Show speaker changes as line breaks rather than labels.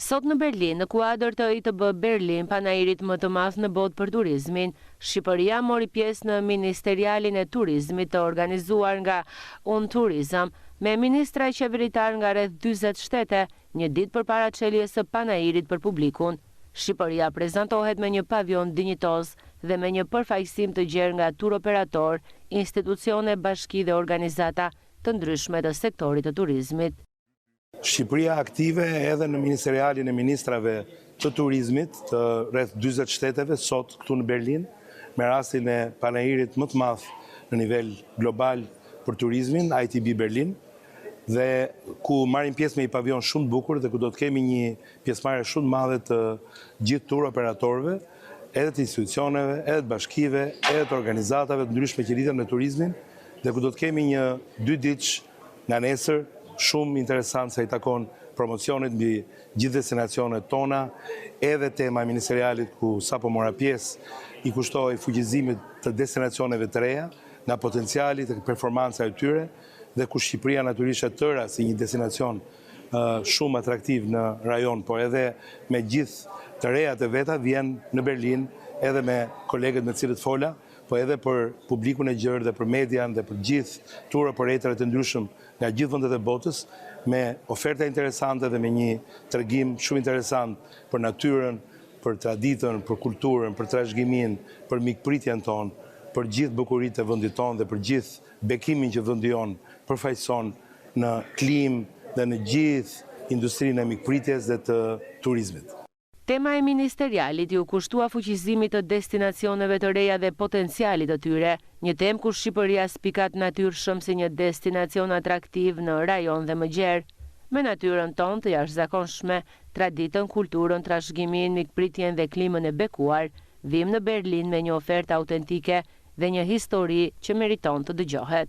Sot në Berlin, në kuadër të ITB Berlin, panairit më të madh në botë për turizmin, Shqipëria mori pjesë në Ministerialin e Turizmit të organizuar nga Untourism, me ministra qeveritar nga rreth 40 shtete, një ditë përpara çeljes së panairit për publikun. Shqipëria prezantohet me një pavion dinjitoz dhe me një përfaqësim të gjerë nga tur operator, institucione, bashki dhe organizata të ndryshme të sektorit të turizmit.
Shqipëria aktive edhe në Ministerialin e Ministrave të Turizmit të rreth 40 shteteve sot këtu në Berlin, me rastin e panairit më të madh në nivel global për turizmin, ITB Berlin, dhe ku marrim pjesë me një pavion shumë të bukur dhe ku do të kemi një pjesëmarrje shumë të madhe të gjithë tur operatorëve, edhe të institucioneve, edhe të bashkive, edhe të organizatave të ndryshme që lidhen me turizmin, dhe ku do të kemi një 2 ditë nga nesër shumë interesant se i takon promocionit mbi gjithë destinacionet tona, edhe tema ministerialit ku sapo mora pjesë i kushtoi fuqizimit të destinacioneve të reja, nga potencialit e performanca e tyre, dhe ku Shqipëria natyrisht e tëra si një destinacion shumë atraktiv në rajon, por edhe me gjithë të rejat e veta vjen në Berlin edhe me kolegët me cilët fola, po edhe për publikun e gjerë dhe për median dhe për gjithë tur operatorët e ndryshëm nga gjithë vendet e botës, me oferta interesante dhe me një tregim shumë interesant për natyrën, për traditën, për kulturën, për trashëgimin, për mikpritjen tonë, për gjithë bukuritë e vendit tonë dhe për gjithë bekimin që vendi jon përfaqëson në klimë dhe në gjithë industrinë e mikpritjes dhe të turizmit.
Tema e ministerialit ju kushtua fuqizimit të destinacioneve të reja dhe potencialit të tyre, një temë ku Shqipëria spikat natyrshëm si një destinacion atraktiv në rajon dhe më gjerë, me natyrën tonë të jashtëzakonshme, traditën, kulturën, trashëgimin, mikpritjen dhe klimën e bekuar, vim në Berlin me një ofertë autentike dhe një histori që meriton të dëgjohet.